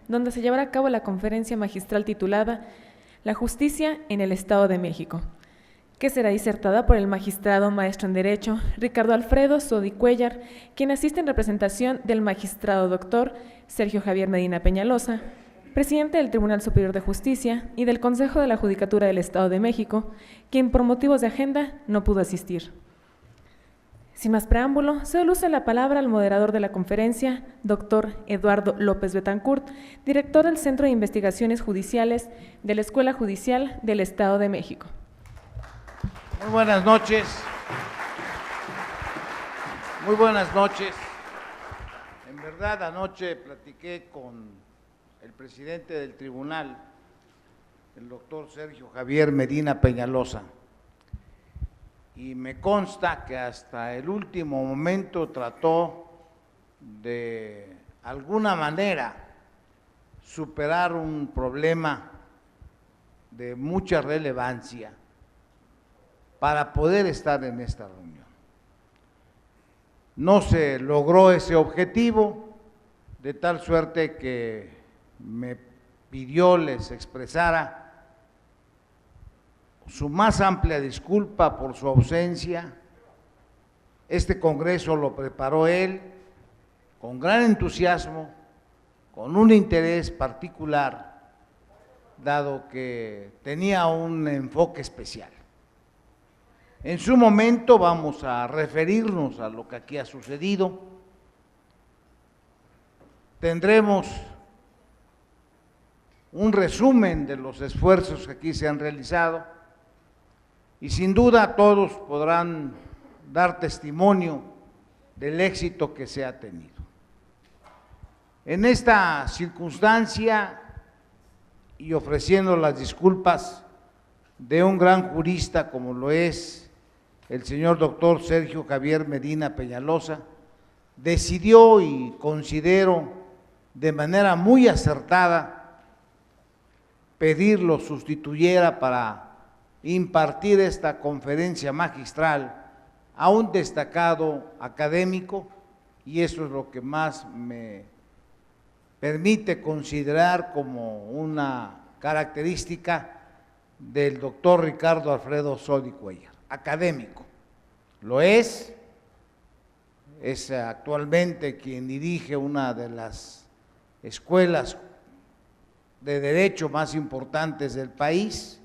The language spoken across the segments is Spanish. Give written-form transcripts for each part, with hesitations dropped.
donde se llevará a cabo la conferencia magistral titulada La Justicia en el Estado de México, que será disertada por el magistrado maestro en Derecho Ricardo Alfredo Sodi Cuéllar, quien asiste en representación del magistrado doctor Sergio Javier Medina Peñalosa, presidente del Tribunal Superior de Justicia y del Consejo de la Judicatura del Estado de México, quien por motivos de agenda no pudo asistir. Sin más preámbulo, se luce la palabra al moderador de la conferencia, doctor Eduardo López Betancourt, director del Centro de Investigaciones Judiciales de la Escuela Judicial del Estado de México. Muy buenas noches. Muy buenas noches. En verdad, anoche platiqué con el presidente del tribunal, el doctor Sergio Javier Medina Peñalosa, y me consta que hasta el último momento trató de alguna manera superar un problema de mucha relevancia para poder estar en esta reunión. No se logró ese objetivo, de tal suerte que me pidió les expresara su más amplia disculpa por su ausencia. Este congreso lo preparó él con gran entusiasmo, con un interés particular, dado que tenía un enfoque especial. En su momento vamos a referirnos a lo que aquí ha sucedido. Tendremos un resumen de los esfuerzos que aquí se han realizado y sin duda todos podrán dar testimonio del éxito que se ha tenido. En esta circunstancia, y ofreciendo las disculpas de un gran jurista como lo es el señor doctor Sergio Javier Medina Peñalosa, decidió y considero de manera muy acertada pedirlo sustituyera para impartir esta conferencia magistral a un destacado académico, y eso es lo que más me permite considerar como una característica del doctor Ricardo Alfredo Sodi Cuéllar, académico. Lo es actualmente quien dirige una de las escuelas de derecho más importantes del país,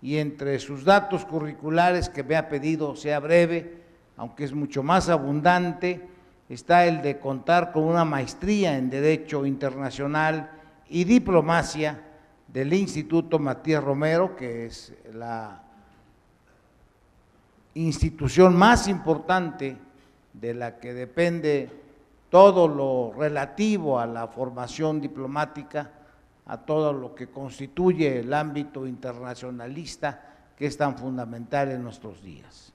y entre sus datos curriculares que me ha pedido sea breve, aunque es mucho más abundante, está el de contar con una maestría en Derecho Internacional y Diplomacia del Instituto Matías Romero, que es la institución más importante de la que depende todo lo relativo a la formación diplomática, a todo lo que constituye el ámbito internacionalista que es tan fundamental en nuestros días.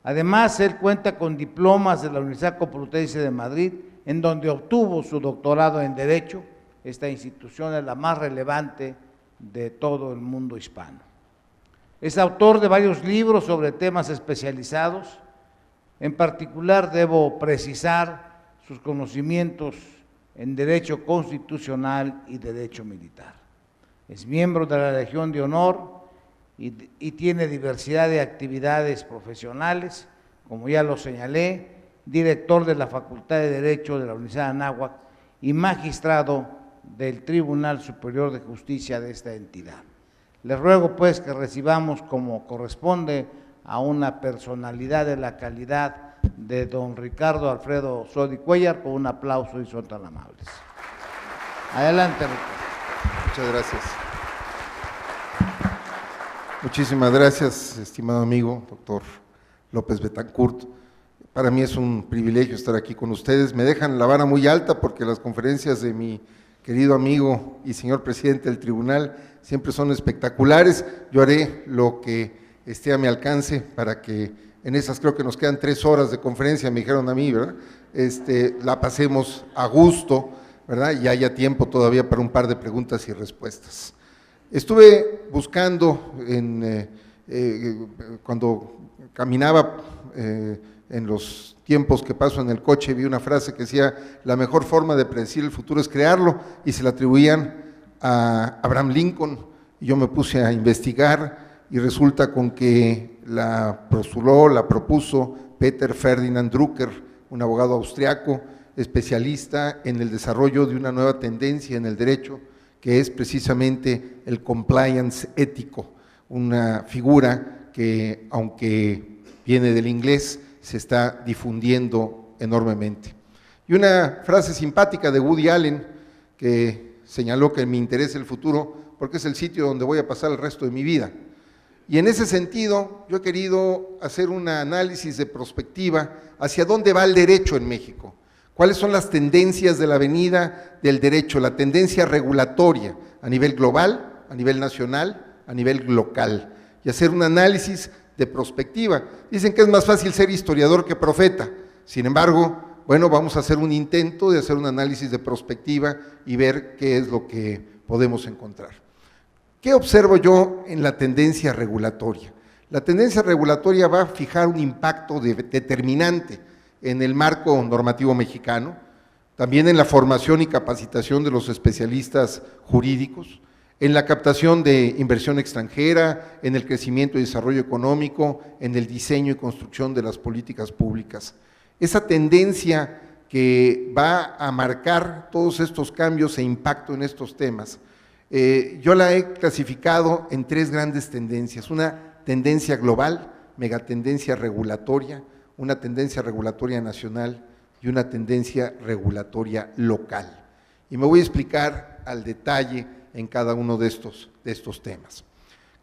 Además, él cuenta con diplomas de la Universidad Complutense de Madrid, en donde obtuvo su doctorado en Derecho. Esta institución es la más relevante de todo el mundo hispano. Es autor de varios libros sobre temas especializados. En particular, debo precisar sus conocimientos en Derecho Constitucional y Derecho Militar. Es miembro de la Legión de Honor y tiene diversidad de actividades profesionales, como ya lo señalé, director de la Facultad de Derecho de la Universidad de Anáhuac y magistrado del Tribunal Superior de Justicia de esta entidad. Les ruego pues que recibamos, como corresponde a una personalidad de la calidad de don Ricardo Alfredo Sodi Cuéllar, con un aplauso, y son tan amables. Adelante, Ricardo. Muchas gracias. Muchísimas gracias, estimado amigo, doctor López Betancourt. Para mí es un privilegio estar aquí con ustedes. Me dejan la vara muy alta porque las conferencias de mi querido amigo y señor presidente del tribunal siempre son espectaculares. Yo haré lo que esté a mi alcance para que en esas, creo que nos quedan 3 horas de conferencia, me dijeron a mí, ¿verdad? La pasemos a gusto, ¿verdad? Y haya tiempo todavía para un par de preguntas y respuestas. Estuve buscando, cuando caminaba en los tiempos que paso en el coche vi una frase que decía: la mejor forma de predecir el futuro es crearlo, y se la atribuían a Abraham Lincoln. Y yo me puse a investigar y resulta con que la propuso Peter Ferdinand Drucker, un abogado austriaco, especialista en el desarrollo de una nueva tendencia en el derecho, que es precisamente el compliance ético, una figura que, aunque viene del inglés, se está difundiendo enormemente. Y una frase simpática de Woody Allen, que señaló que me interesa el futuro porque es el sitio donde voy a pasar el resto de mi vida. Y en ese sentido, yo he querido hacer un análisis de prospectiva hacia dónde va el derecho en México, cuáles son las tendencias de la venida del derecho, la tendencia regulatoria a nivel global, a nivel nacional, a nivel local, y hacer un análisis de prospectiva. Dicen que es más fácil ser historiador que profeta, sin embargo, bueno, vamos a hacer un intento de hacer un análisis de prospectiva y ver qué es lo que podemos encontrar. ¿Qué observo yo en la tendencia regulatoria? La tendencia regulatoria va a fijar un impacto determinante en el marco normativo mexicano, también en la formación y capacitación de los especialistas jurídicos, en la captación de inversión extranjera, en el crecimiento y desarrollo económico, en el diseño y construcción de las políticas públicas. Esa tendencia que va a marcar todos estos cambios e impacto en estos temas, yo la he clasificado en tres grandes tendencias: una tendencia global, megatendencia regulatoria, una tendencia regulatoria nacional y una tendencia regulatoria local. Y me voy a explicar al detalle en cada uno de estos temas.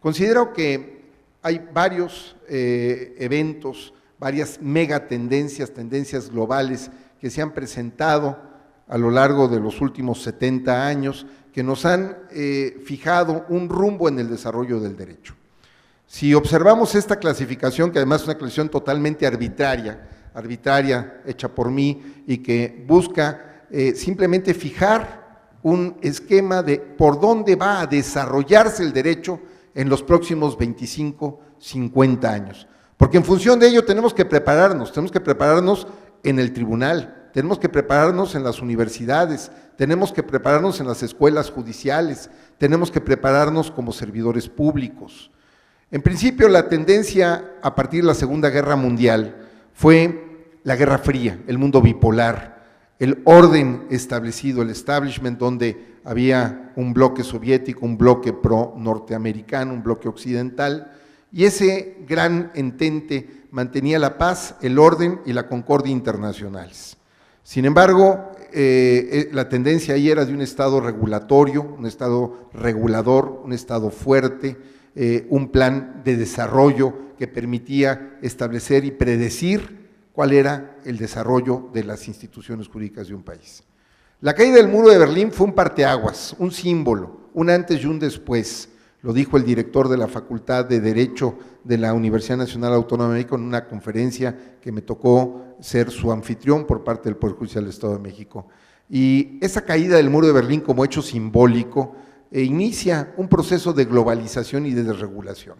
Considero que hay varios eventos, varias megatendencias, tendencias globales que se han presentado a lo largo de los últimos 70 años, que nos han fijado un rumbo en el desarrollo del derecho. Si observamos esta clasificación, que además es una clasificación totalmente arbitraria, hecha por mí, y que busca simplemente fijar un esquema de por dónde va a desarrollarse el derecho en los próximos 25, 50 años. Porque en función de ello tenemos que prepararnos en el tribunal, tenemos que prepararnos en las universidades, tenemos que prepararnos en las escuelas judiciales, tenemos que prepararnos como servidores públicos. En principio, la tendencia a partir de la Segunda Guerra Mundial fue la Guerra Fría, el mundo bipolar, el orden establecido, el establishment, donde había un bloque soviético, un bloque pro-norteamericano, un bloque occidental, y ese gran entente mantenía la paz, el orden y la concordia internacionales. Sin embargo, la tendencia ahí era de un Estado regulatorio, un Estado regulador, un Estado fuerte, un plan de desarrollo que permitía establecer y predecir cuál era el desarrollo de las instituciones jurídicas de un país. La caída del muro de Berlín fue un parteaguas, un símbolo, un antes y un después. Lo dijo el director de la Facultad de Derecho de la Universidad Nacional Autónoma de México en una conferencia que me tocó ser su anfitrión por parte del Poder Judicial del Estado de México. Y esa caída del muro de Berlín como hecho simbólico inicia un proceso de globalización y de desregulación.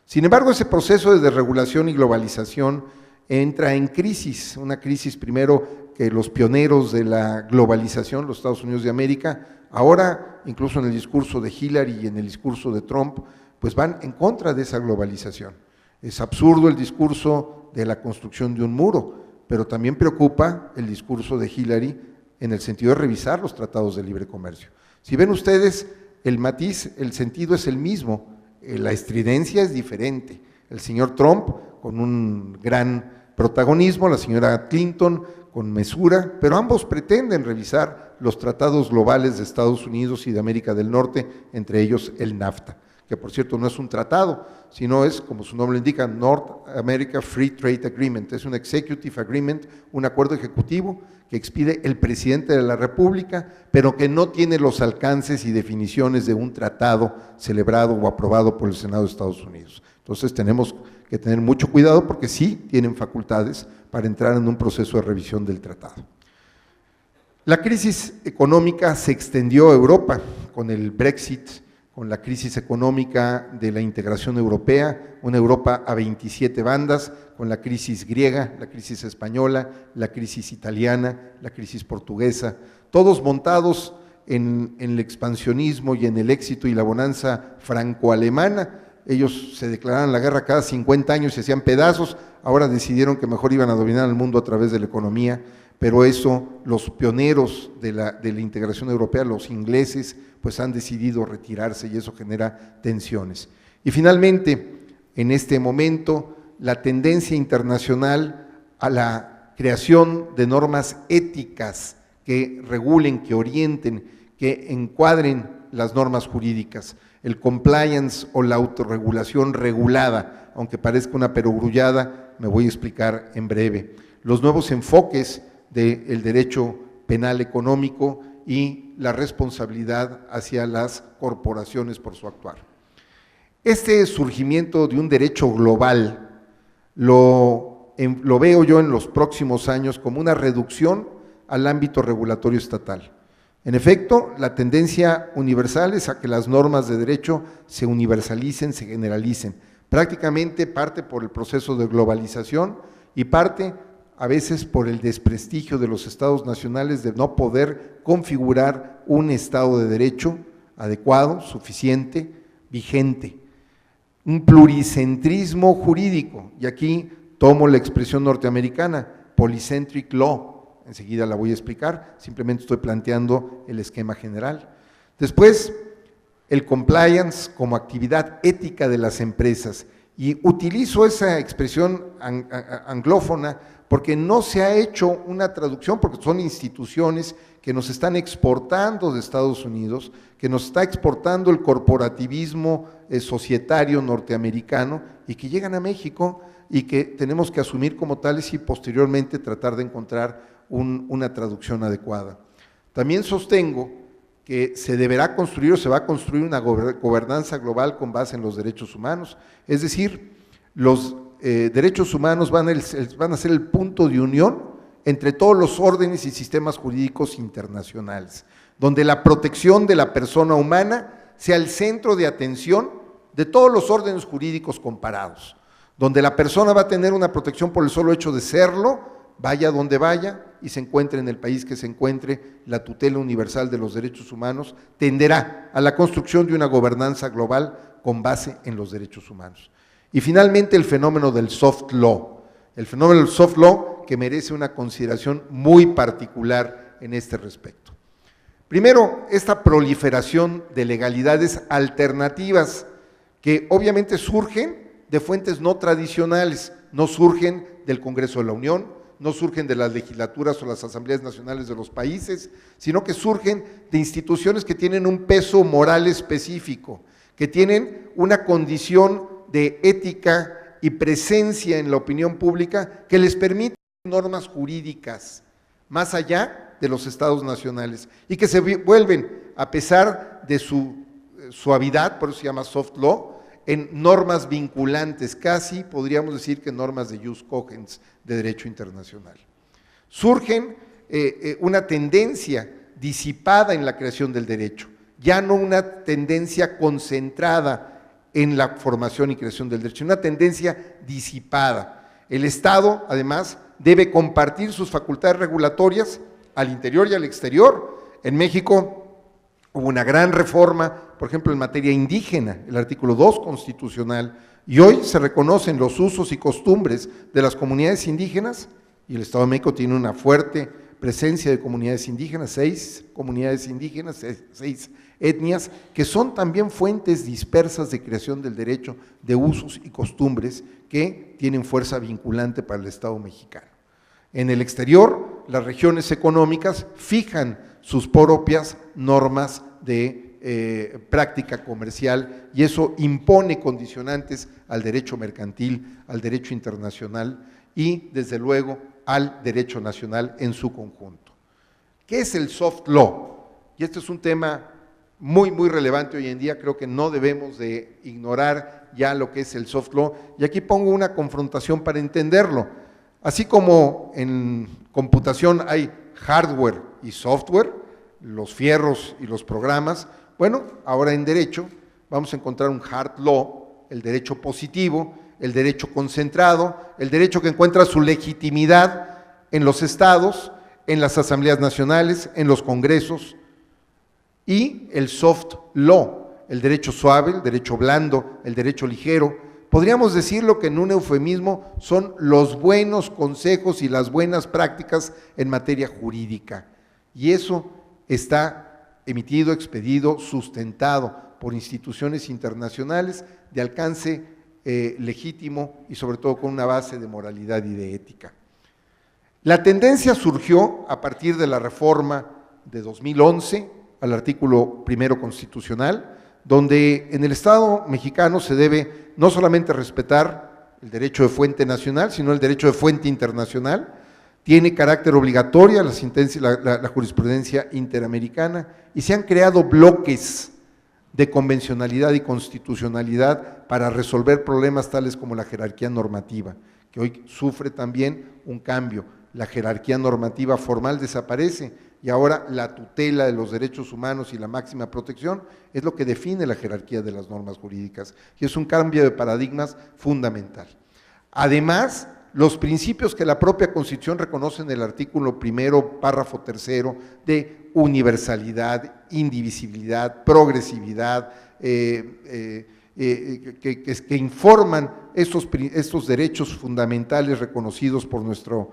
Sin embargo, ese proceso de desregulación y globalización entra en crisis, una crisis primero que los pioneros de la globalización, los Estados Unidos de América, ahora incluso en el discurso de Hillary y en el discurso de Trump, pues van en contra de esa globalización. Es absurdo el discurso de la construcción de un muro, pero también preocupa el discurso de Hillary en el sentido de revisar los tratados de libre comercio. Si ven ustedes, el matiz, el sentido es el mismo, la estridencia es diferente. El señor Trump con un gran protagonismo, la señora Clinton con mesura, pero ambos pretenden revisar los tratados globales de Estados Unidos y de América del Norte, entre ellos el NAFTA, que por cierto no es un tratado, sino es, como su nombre indica, North America Free Trade Agreement, es un executive agreement, un acuerdo ejecutivo que expide el presidente de la República, pero que no tiene los alcances y definiciones de un tratado celebrado o aprobado por el Senado de Estados Unidos. Entonces tenemos que tener mucho cuidado porque sí tienen facultades para entrar en un proceso de revisión del tratado. La crisis económica se extendió a Europa con el Brexit, con la crisis económica de la integración europea, una Europa a 27 bandas, con la crisis griega, la crisis española, la crisis italiana, la crisis portuguesa, todos montados en el expansionismo y en el éxito y la bonanza franco-alemana. Ellos se declaraban la guerra cada 50 años y se hacían pedazos, ahora decidieron que mejor iban a dominar el mundo a través de la economía, pero eso, los pioneros de la integración europea, los ingleses, pues han decidido retirarse y eso genera tensiones. Y finalmente, en este momento, la tendencia internacional a la creación de normas éticas que regulen, que orienten, que encuadren las normas jurídicas, el compliance o la autorregulación regulada, aunque parezca una perogrullada, me voy a explicar en breve. Los nuevos enfoques del derecho penal económico y la responsabilidad hacia las corporaciones por su actuar. Este surgimiento de un derecho global lo veo yo en los próximos años como una reducción al ámbito regulatorio estatal. En efecto, la tendencia universal es a que las normas de derecho se universalicen, se generalicen. Prácticamente parte por el proceso de globalización y parte a veces por el desprestigio de los estados nacionales de no poder configurar un estado de derecho adecuado, suficiente, vigente. Un pluricentrismo jurídico, y aquí tomo la expresión norteamericana, polycentric law, enseguida la voy a explicar, simplemente estoy planteando el esquema general. Después, el compliance como actividad ética de las empresas, y utilizo esa expresión anglófona porque no se ha hecho una traducción, porque son instituciones que nos están exportando de Estados Unidos, que nos está exportando el corporativismo societario norteamericano y que llegan a México y que tenemos que asumir como tales y posteriormente tratar de encontrar una traducción adecuada. También sostengo que se deberá construir o se va a construir una gobernanza global con base en los derechos humanos, es decir, los derechos humanos van a ser el punto de unión entre todos los órdenes y sistemas jurídicos internacionales, donde la protección de la persona humana sea el centro de atención de todos los órdenes jurídicos comparados, donde la persona va a tener una protección por el solo hecho de serlo, vaya donde vaya y se encuentre en el país que se encuentre, la tutela universal de los derechos humanos tenderá a la construcción de una gobernanza global con base en los derechos humanos. Y finalmente el fenómeno del soft law, que merece una consideración muy particular en este respecto. Primero, esta proliferación de legalidades alternativas que obviamente surgen de fuentes no tradicionales, no surgen del Congreso de la Unión, no surgen de las legislaturas o las asambleas nacionales de los países, sino que surgen de instituciones que tienen un peso moral específico, que tienen una condición de ética y presencia en la opinión pública que les permite normas jurídicas más allá de los estados nacionales y que se vuelven, a pesar de su suavidad, por eso se llama soft law, en normas vinculantes, casi podríamos decir que normas de jus cogens de derecho internacional. Surgen una tendencia disipada en la creación del derecho, ya no una tendencia concentrada en la formación y creación del derecho, una tendencia disipada. El Estado, además, debe compartir sus facultades regulatorias al interior y al exterior. En México hubo una gran reforma, por ejemplo, en materia indígena, el artículo 2 constitucional, y hoy se reconocen los usos y costumbres de las comunidades indígenas, y el Estado de México tiene una fuerte presencia de comunidades indígenas, 6 comunidades indígenas, 6 etnias, que son también fuentes dispersas de creación del derecho, de usos y costumbres que tienen fuerza vinculante para el Estado mexicano. En el exterior, las regiones económicas fijan sus propias normas de práctica comercial y eso impone condicionantes al derecho mercantil, al derecho internacional y desde luego al derecho nacional en su conjunto. ¿Qué es el soft law? Y este es un tema muy relevante hoy en día, creo que no debemos de ignorar ya lo que es el soft law y aquí pongo una confrontación para entenderlo. Así como en computación hay hardware y software, los fierros y los programas, bueno, ahora en derecho vamos a encontrar un hard law, el derecho positivo, el derecho concentrado, el derecho que encuentra su legitimidad en los estados, en las asambleas nacionales, en los congresos, y el soft law, el derecho suave, el derecho blando, el derecho ligero. Podríamos decirlo que en un eufemismo son los buenos consejos y las buenas prácticas en materia jurídica. Y eso está emitido, expedido, sustentado por instituciones internacionales de alcance legítimo y sobre todo con una base de moralidad y de ética. La tendencia surgió a partir de la reforma de 2011 al artículo 1 constitucional, donde en el Estado mexicano se debe no solamente respetar el derecho de fuente nacional, sino el derecho de fuente internacional. Tiene carácter obligatorio la jurisprudencia interamericana y se han creado bloques de convencionalidad y constitucionalidad para resolver problemas tales como la jerarquía normativa, que hoy sufre también un cambio. La jerarquía normativa formal desaparece y ahora la tutela de los derechos humanos y la máxima protección es lo que define la jerarquía de las normas jurídicas y es un cambio de paradigmas fundamental. Además, los principios que la propia Constitución reconoce en el artículo 1, párrafo 3, de universalidad, indivisibilidad, progresividad, que informan estos derechos fundamentales reconocidos por nuestra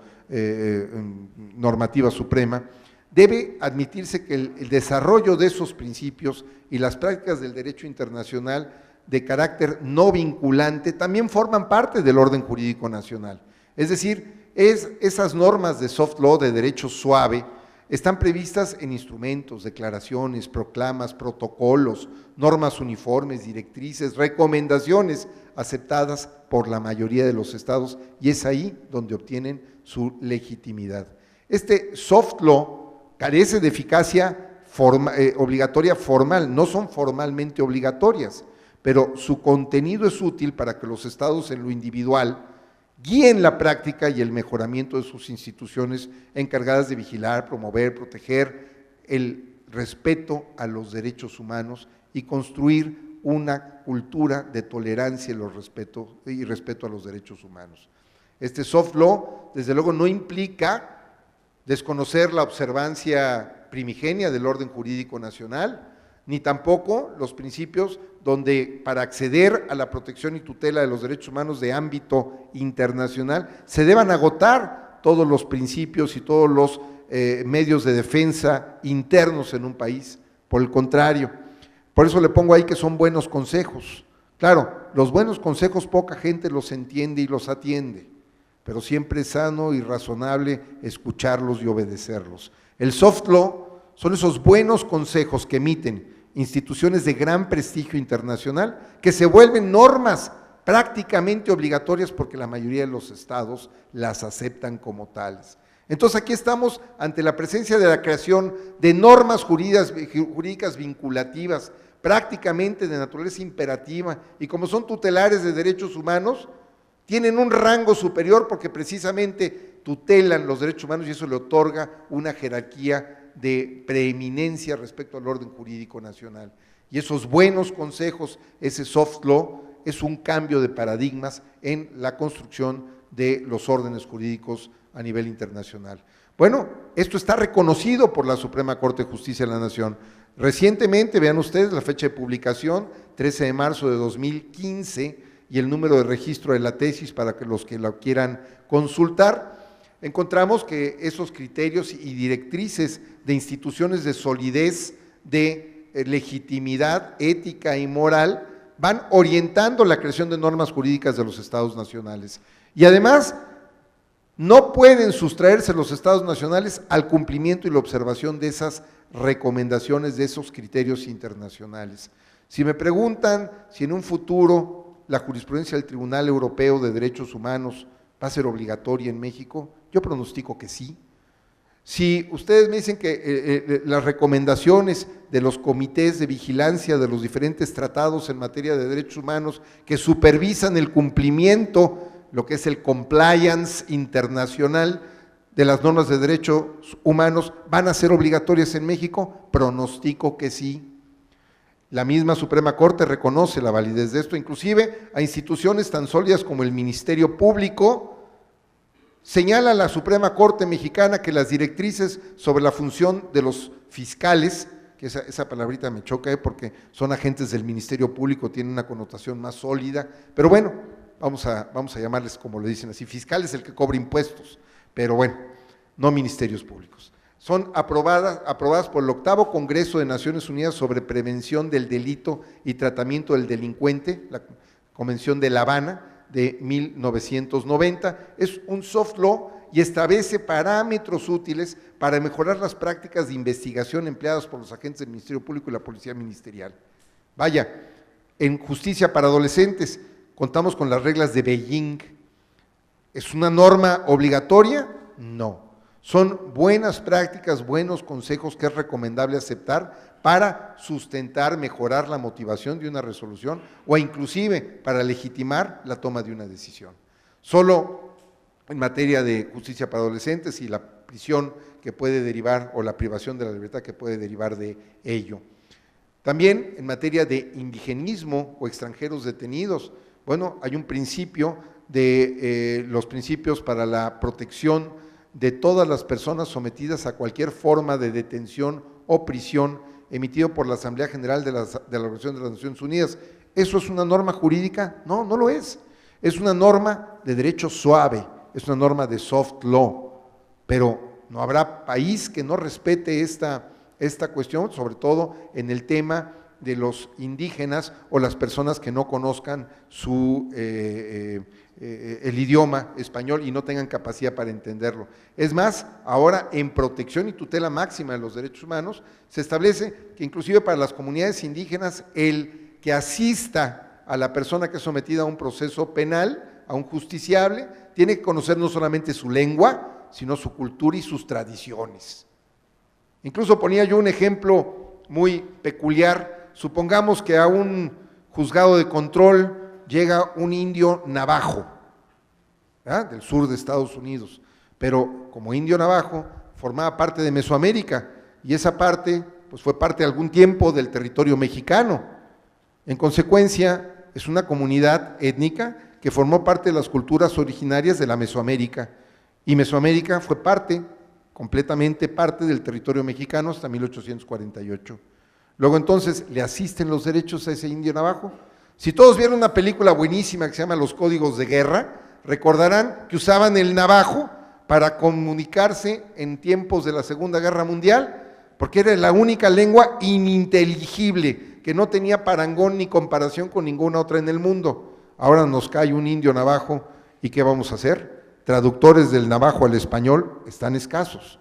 normativa suprema, debe admitirse que el desarrollo de esos principios y las prácticas del derecho internacional de carácter no vinculante también forman parte del orden jurídico nacional. Es decir, esas normas de soft law, de derecho suave, están previstas en instrumentos, declaraciones, proclamas, protocolos, normas uniformes, directrices, recomendaciones aceptadas por la mayoría de los estados y es ahí donde obtienen su legitimidad. Este soft law carece de eficacia obligatoria formal, no son formalmente obligatorias, pero su contenido es útil para que los estados en lo individual guíen la práctica y el mejoramiento de sus instituciones encargadas de vigilar, promover, proteger el respeto a los derechos humanos y construir una cultura de tolerancia y respeto a los derechos humanos. Este soft law, desde luego, no implica desconocer la observancia primigenia del orden jurídico nacional, ni tampoco los principios donde para acceder a la protección y tutela de los derechos humanos de ámbito internacional se deban agotar todos los principios y todos los medios de defensa internos en un país. Por el contrario, por eso le pongo ahí que son buenos consejos. Claro, los buenos consejos poca gente los entiende y los atiende, pero siempre es sano y razonable escucharlos y obedecerlos. El soft law son esos buenos consejos que emiten instituciones de gran prestigio internacional que se vuelven normas prácticamente obligatorias porque la mayoría de los estados las aceptan como tales. Entonces aquí estamos ante la presencia de la creación de normas jurídicas vinculativas, prácticamente de naturaleza imperativa, y como son tutelares de derechos humanos, tienen un rango superior porque precisamente tutelan los derechos humanos y eso le otorga una jerarquía de preeminencia respecto al orden jurídico nacional. Y esos buenos consejos, ese soft law, es un cambio de paradigmas en la construcción de los órdenes jurídicos a nivel internacional. Bueno, esto está reconocido por la Suprema Corte de Justicia de la Nación. Recientemente, vean ustedes la fecha de publicación, 13 de marzo de 2015, y el número de registro de la tesis para que los que la quieran consultar, encontramos que esos criterios y directrices de instituciones de solidez, de legitimidad ética y moral, van orientando la creación de normas jurídicas de los estados nacionales. Y además, no pueden sustraerse los estados nacionales al cumplimiento y la observación de esas recomendaciones, de esos criterios internacionales. Si me preguntan si en un futuro la jurisprudencia del Tribunal Europeo de Derechos Humanos va a ser obligatoria en México, yo pronostico que sí. Si ustedes me dicen que las recomendaciones de los comités de vigilancia de los diferentes tratados en materia de derechos humanos que supervisan el cumplimiento, lo que es el compliance internacional de las normas de derechos humanos, van a ser obligatorias en México, pronostico que sí. La misma Suprema Corte reconoce la validez de esto, inclusive a instituciones tan sólidas como el Ministerio Público. Señala la Suprema Corte Mexicana que las directrices sobre la función de los fiscales, que esa palabrita me choca porque son agentes del Ministerio Público, tiene una connotación más sólida, pero bueno, vamos a llamarles como le dicen así, fiscal es el que cobra impuestos, pero bueno, no ministerios públicos. Son aprobadas por el 8º Congreso de Naciones Unidas sobre Prevención del Delito y Tratamiento del Delincuente, la Convención de La Habana de 1990. Es un soft law y establece parámetros útiles para mejorar las prácticas de investigación empleadas por los agentes del Ministerio Público y la Policía Ministerial. Vaya, en justicia para adolescentes contamos con las reglas de Beijing. ¿Es una norma obligatoria? No. Son buenas prácticas, buenos consejos que es recomendable aceptar para sustentar, mejorar la motivación de una resolución o inclusive para legitimar la toma de una decisión. Solo en materia de justicia para adolescentes y la prisión que puede derivar o la privación de la libertad que puede derivar de ello. También en materia de indigenismo o extranjeros detenidos, bueno, hay un principio de los principios para la protección de todas las personas sometidas a cualquier forma de detención o prisión emitido por la Asamblea General de la Organización de las Naciones Unidas. ¿Eso es una norma jurídica? No, no lo es. Es una norma de derecho suave, es una norma de soft law, pero no habrá país que no respete esta cuestión, sobre todo en el tema de los indígenas o las personas que no conozcan el idioma español y no tengan capacidad para entenderlo. Es más, ahora en protección y tutela máxima de los derechos humanos, se establece que inclusive para las comunidades indígenas, el que asista a la persona que es sometida a un proceso penal, a un justiciable, tiene que conocer no solamente su lengua, sino su cultura y sus tradiciones. Incluso ponía yo un ejemplo muy peculiar. Supongamos que a un juzgado de control llega un indio navajo, ¿verdad?, del sur de Estados Unidos, pero como indio navajo formaba parte de Mesoamérica y esa parte pues fue parte algún tiempo del territorio mexicano. En consecuencia, es una comunidad étnica que formó parte de las culturas originarias de la Mesoamérica y Mesoamérica fue completamente parte del territorio mexicano hasta 1848. Luego entonces, ¿le asisten los derechos a ese indio navajo? Si todos vieron una película buenísima que se llama Los Códigos de Guerra, recordarán que usaban el navajo para comunicarse en tiempos de la Segunda Guerra Mundial, porque era la única lengua ininteligible, que no tenía parangón ni comparación con ninguna otra en el mundo. Ahora nos cae un indio navajo, ¿y qué vamos a hacer? Traductores del navajo al español están escasos,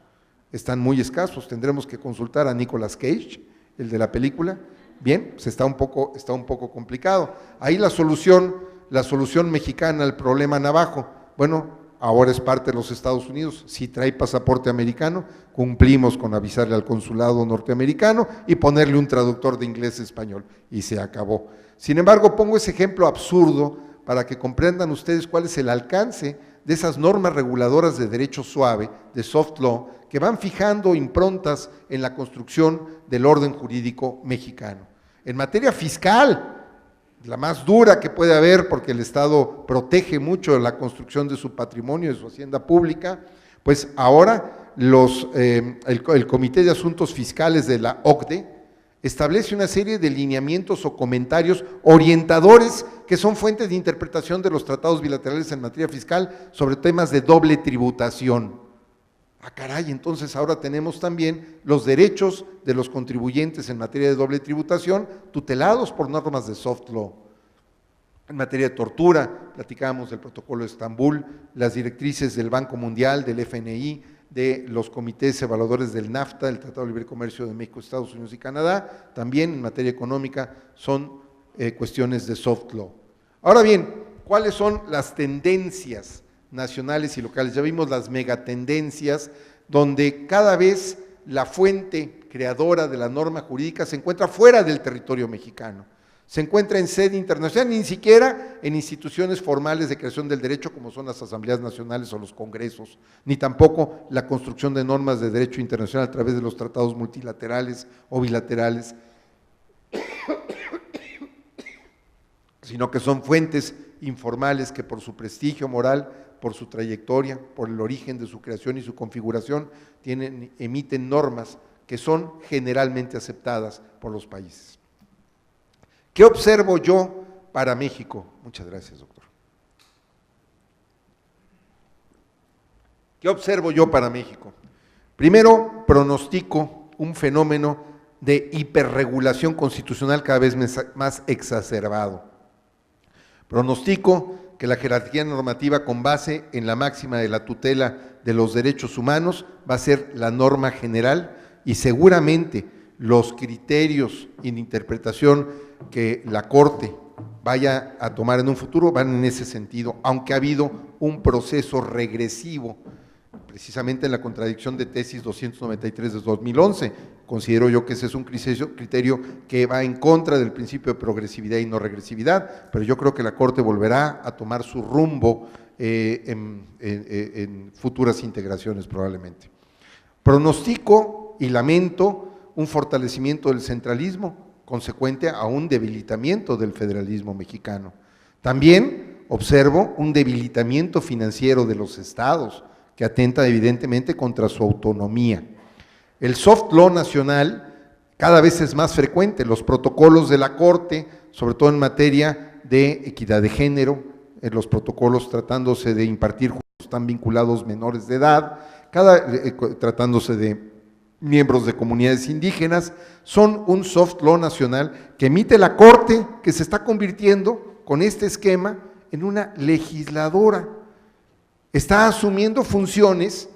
están muy escasos, tendremos que consultar a Nicolas Cage, el de la película. Bien, pues está un poco complicado. Ahí la solución mexicana al problema navajo, bueno, ahora es parte de los Estados Unidos, si trae pasaporte americano, cumplimos con avisarle al consulado norteamericano y ponerle un traductor de inglés a español, y se acabó. Sin embargo, pongo ese ejemplo absurdo para que comprendan ustedes cuál es el alcance de esas normas reguladoras de derecho suave, de soft law, que van fijando improntas en la construcción del orden jurídico mexicano. En materia fiscal, la más dura que puede haber, porque el Estado protege mucho la construcción de su patrimonio, de su hacienda pública, pues ahora el Comité de Asuntos Fiscales de la OCDE establece una serie de lineamientos o comentarios orientadores que son fuentes de interpretación de los tratados bilaterales en materia fiscal sobre temas de doble tributación. Ah, caray, entonces ahora tenemos también los derechos de los contribuyentes en materia de doble tributación tutelados por normas de soft law. En materia de tortura, platicábamos del Protocolo de Estambul, las directrices del Banco Mundial, del FMI, de los comités evaluadores del NAFTA, del Tratado de Libre Comercio de México, Estados Unidos y Canadá, también en materia económica son cuestiones de soft law. Ahora bien, ¿cuáles son las tendencias nacionales y locales? Ya vimos las megatendencias, donde cada vez la fuente creadora de la norma jurídica se encuentra fuera del territorio mexicano, se encuentra en sede internacional, ni siquiera en instituciones formales de creación del derecho como son las asambleas nacionales o los congresos, ni tampoco la construcción de normas de derecho internacional a través de los tratados multilaterales o bilaterales. sino que son fuentes informales que por su prestigio moral, por su trayectoria, por el origen de su creación y su configuración, emiten normas que son generalmente aceptadas por los países. ¿Qué observo yo para México? Muchas gracias, doctor. ¿Qué observo yo para México? Primero, pronostico un fenómeno de hiperregulación constitucional cada vez más exacerbado. Pronostico que la jerarquía normativa con base en la máxima de la tutela de los derechos humanos va a ser la norma general y seguramente los criterios y de interpretación que la Corte vaya a tomar en un futuro van en ese sentido, aunque ha habido un proceso regresivo, precisamente en la contradicción de tesis 293 de 2011. Considero yo que ese es un criterio que va en contra del principio de progresividad y no regresividad, pero yo creo que la Corte volverá a tomar su rumbo en futuras integraciones probablemente. Pronostico y lamento un fortalecimiento del centralismo consecuente a un debilitamiento del federalismo mexicano. También observo un debilitamiento financiero de los estados, que atenta evidentemente contra su autonomía. El soft law nacional cada vez es más frecuente, los protocolos de la Corte, sobre todo en materia de equidad de género, en los protocolos tratándose de impartir juicios están vinculados menores de edad, tratándose de miembros de comunidades indígenas, son un soft law nacional que emite la Corte, que se está convirtiendo con este esquema en una legisladora. Está asumiendo funciones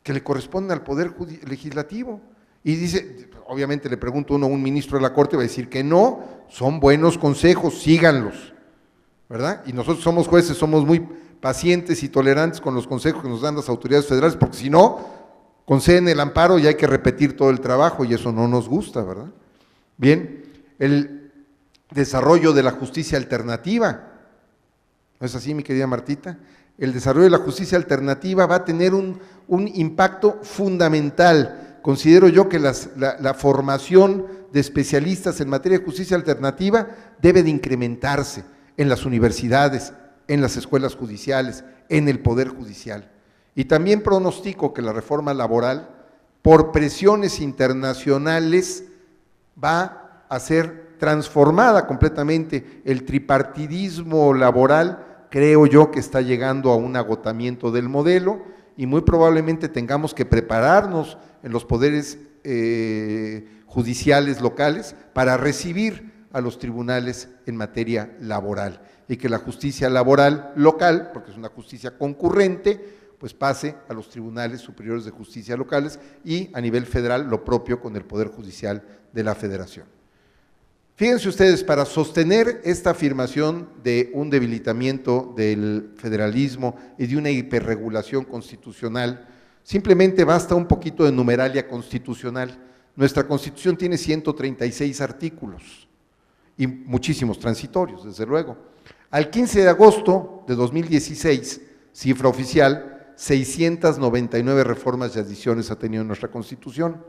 que le corresponden al Poder Legislativo. Y dice, obviamente le pregunto uno a un ministro de la Corte, va a decir que no, son buenos consejos, síganlos, ¿verdad? Y nosotros somos jueces, somos muy pacientes y tolerantes con los consejos que nos dan las autoridades federales, porque si no, conceden el amparo y hay que repetir todo el trabajo y eso no nos gusta, ¿verdad? Bien, el desarrollo de la justicia alternativa, ¿no es así, mi querida Martita? El desarrollo de la justicia alternativa va a tener un impacto fundamental. Considero yo que la formación de especialistas en materia de justicia alternativa debe de incrementarse en las universidades, en las escuelas judiciales, en el Poder Judicial. Y también pronostico que la reforma laboral, por presiones internacionales, va a ser transformada completamente. El tripartidismo laboral creo yo que está llegando a un agotamiento del modelo y muy probablemente tengamos que prepararnos en los poderes judiciales locales para recibir a los tribunales en materia laboral y que la justicia laboral local, porque es una justicia concurrente, pues pase a los tribunales superiores de justicia locales y a nivel federal lo propio con el Poder Judicial de la Federación. Fíjense ustedes, para sostener esta afirmación de un debilitamiento del federalismo y de una hiperregulación constitucional, simplemente basta un poquito de numeralia constitucional. Nuestra Constitución tiene 136 artículos y muchísimos transitorios, desde luego. Al 15 de agosto de 2016, cifra oficial, 699 reformas y adiciones ha tenido nuestra Constitución.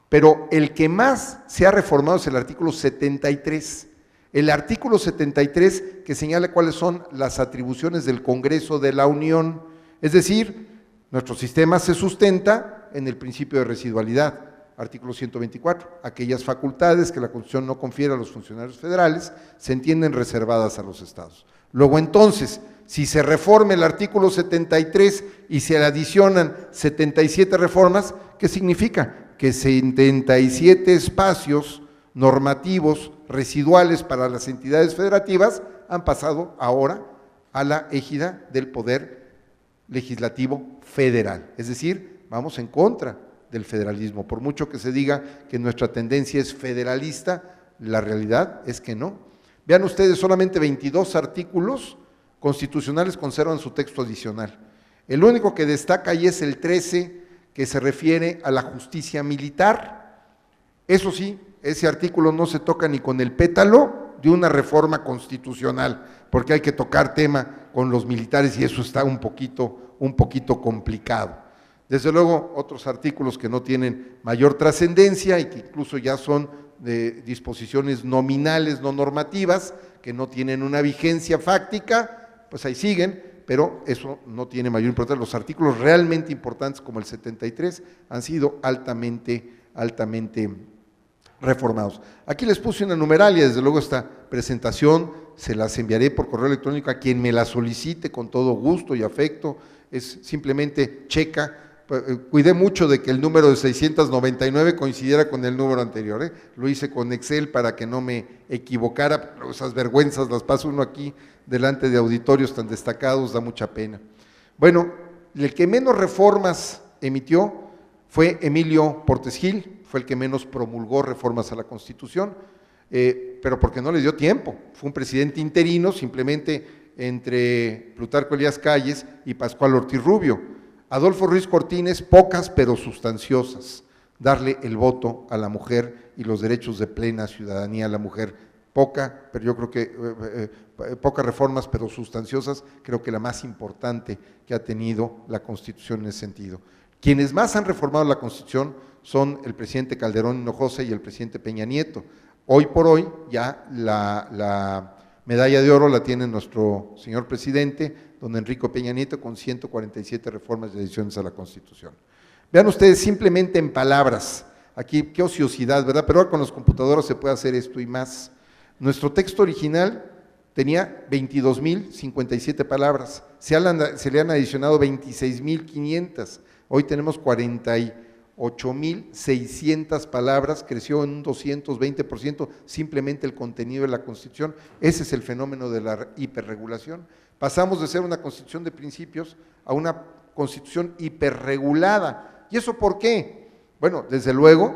Pero el que más se ha reformado es el artículo 73. El artículo 73 que señala cuáles son las atribuciones del Congreso de la Unión. Es decir, nuestro sistema se sustenta en el principio de residualidad. Artículo 124. Aquellas facultades que la Constitución no confiere a los funcionarios federales se entienden reservadas a los estados. Luego entonces, si se reforma el artículo 73 y se le adicionan 77 reformas, ¿qué significa? Que 77 espacios normativos residuales para las entidades federativas han pasado ahora a la égida del Poder Legislativo Federal. Es decir, vamos en contra del federalismo. Por mucho que se diga que nuestra tendencia es federalista, la realidad es que no. Vean ustedes, solamente 22 artículos constitucionales conservan su texto adicional. El único que destaca ahí es el 13, que se refiere a la justicia militar. Eso sí, ese artículo no se toca ni con el pétalo de una reforma constitucional, porque hay que tocar tema con los militares y eso está un poquito complicado. Desde luego, otros artículos que no tienen mayor trascendencia y que incluso ya son de disposiciones nominales no normativas que no tienen una vigencia fáctica, pues ahí siguen, pero eso no tiene mayor importancia. Los artículos realmente importantes como el 73 han sido altamente reformados. Aquí les puse una numeralia, desde luego esta presentación se las enviaré por correo electrónico a quien me la solicite con todo gusto y afecto, es simplemente checa. Cuidé mucho de que el número de 699 coincidiera con el número anterior, lo hice con Excel para que no me equivocara, pero esas vergüenzas las pasa uno aquí delante de auditorios tan destacados, da mucha pena. Bueno, el que menos reformas emitió fue Emilio Portes Gil, fue el que menos promulgó reformas a la Constitución, pero porque no le dio tiempo, fue un presidente interino simplemente entre Plutarco Elías Calles y Pascual Ortiz Rubio. Adolfo Ruiz Cortines, pocas pero sustanciosas, darle el voto a la mujer y los derechos de plena ciudadanía a la mujer, pero yo creo que pocas reformas pero sustanciosas, creo que la más importante que ha tenido la Constitución en ese sentido. Quienes más han reformado la Constitución son el presidente Calderón Hinojosa y el presidente Peña Nieto. Hoy por hoy ya la medalla de oro la tiene nuestro señor presidente, don Enrique Peña Nieto, con 147 reformas y adiciones a la Constitución. Vean ustedes simplemente en palabras, aquí qué ociosidad, ¿verdad? Pero ahora con las computadoras se puede hacer esto y más. Nuestro texto original tenía 22.057 palabras, se le han adicionado 26.500, hoy tenemos 48.600 palabras, creció en un 220% simplemente el contenido de la Constitución. Ese es el fenómeno de la hiperregulación. Pasamos de ser una Constitución de principios a una Constitución hiperregulada. ¿Y eso por qué? Bueno, desde luego,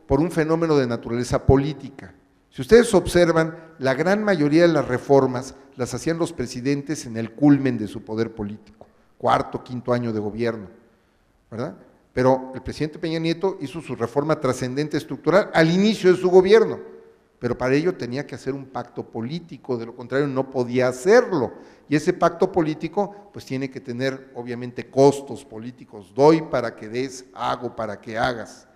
por un fenómeno de naturaleza política. Si ustedes observan, la gran mayoría de las reformas las hacían los presidentes en el culmen de su poder político, cuarto, quinto año de gobierno, ¿verdad? Pero el presidente Peña Nieto hizo su reforma trascendente estructural al inicio de su gobierno, pero para ello tenía que hacer un pacto político, de lo contrario no podía hacerlo, y ese pacto político pues tiene que tener obviamente costos políticos, doy para que des, hago para que hagas,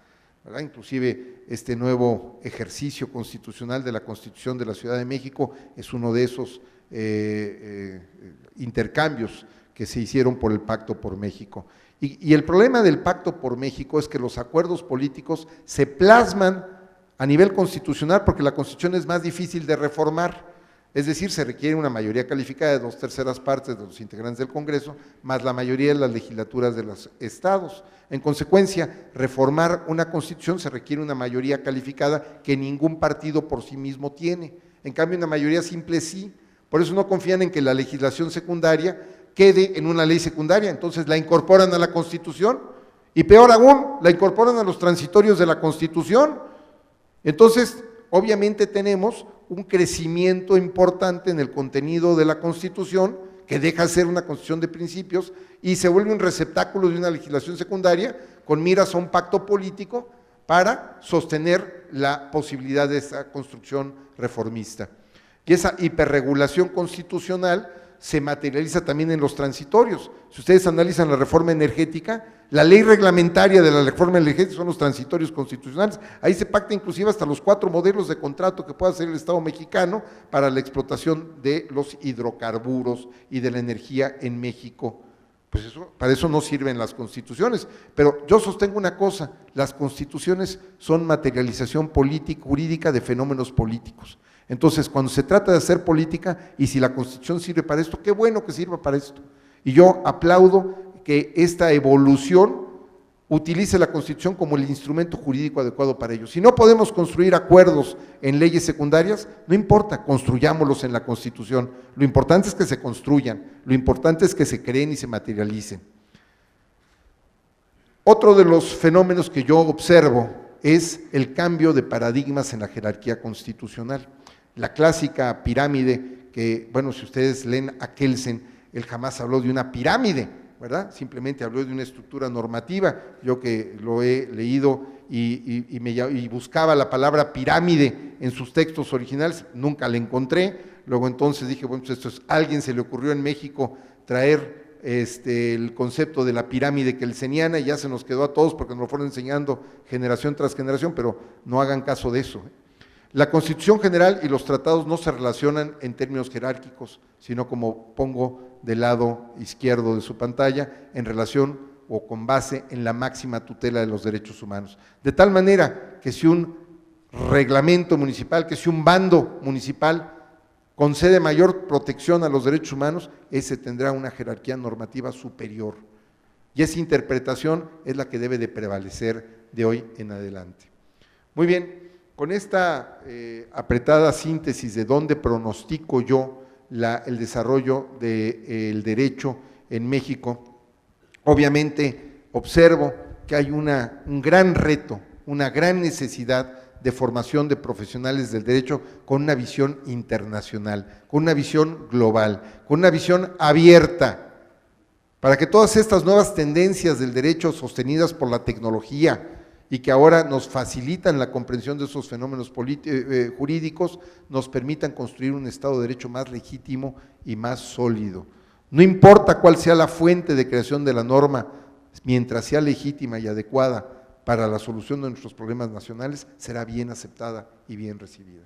¿verdad? Inclusive este nuevo ejercicio constitucional de la Constitución de la Ciudad de México es uno de esos intercambios que se hicieron por el Pacto por México. Y el problema del Pacto por México es que los acuerdos políticos se plasman a nivel constitucional porque la Constitución es más difícil de reformar, es decir, se requiere una mayoría calificada de 2/3 partes de los integrantes del Congreso, más la mayoría de las legislaturas de los estados. En consecuencia, reformar una Constitución se requiere una mayoría calificada que ningún partido por sí mismo tiene, en cambio una mayoría simple sí, por eso no confían en que la legislación secundaria quede en una ley secundaria, entonces la incorporan a la Constitución y peor aún, la incorporan a los transitorios de la Constitución. Entonces, obviamente tenemos un crecimiento importante en el contenido de la Constitución que deja de ser una Constitución de principios y se vuelve un receptáculo de una legislación secundaria con miras a un pacto político para sostener la posibilidad de esa construcción reformista. Y esa hiperregulación constitucional se materializa también en los transitorios. Si ustedes analizan la reforma energética, la ley reglamentaria de la reforma energética son los transitorios constitucionales, ahí se pacta inclusive hasta los 4 modelos de contrato que pueda hacer el Estado mexicano para la explotación de los hidrocarburos y de la energía en México. Pues eso, para eso no sirven las constituciones, pero yo sostengo una cosa, las constituciones son materialización política, jurídica de fenómenos políticos. Entonces, cuando se trata de hacer política, y si la Constitución sirve para esto, qué bueno que sirva para esto. Y yo aplaudo que esta evolución utilice la Constitución como el instrumento jurídico adecuado para ello. Si no podemos construir acuerdos en leyes secundarias, no importa, construyámoslos en la Constitución. Lo importante es que se construyan, lo importante es que se creen y se materialicen. Otro de los fenómenos que yo observo es el cambio de paradigmas en la jerarquía constitucional. La clásica pirámide que, bueno, si ustedes leen a Kelsen, él jamás habló de una pirámide, ¿verdad? Simplemente habló de una estructura normativa. Yo que lo he leído y buscaba la palabra pirámide en sus textos originales, nunca la encontré. Luego entonces dije, bueno, pues alguien se le ocurrió en México traer el concepto de la pirámide kelseniana y ya se nos quedó a todos porque nos lo fueron enseñando generación tras generación, pero no hagan caso de eso. La Constitución General y los tratados no se relacionan en términos jerárquicos, sino como pongo del lado izquierdo de su pantalla, en relación o con base en la máxima tutela de los derechos humanos. De tal manera que si un reglamento municipal, que si un bando municipal concede mayor protección a los derechos humanos, ese tendrá una jerarquía normativa superior. Y esa interpretación es la que debe de prevalecer de hoy en adelante. Muy bien, con esta apretada síntesis de dónde pronostico yo el desarrollo del derecho en México, obviamente observo que hay un gran reto, una gran necesidad de formación de profesionales del derecho con una visión internacional, con una visión global, con una visión abierta, para que todas estas nuevas tendencias del derecho sostenidas por la tecnología y que ahora nos facilitan la comprensión de esos fenómenos jurídicos, nos permitan construir un Estado de Derecho más legítimo y más sólido. No importa cuál sea la fuente de creación de la norma, mientras sea legítima y adecuada para la solución de nuestros problemas nacionales, será bien aceptada y bien recibida.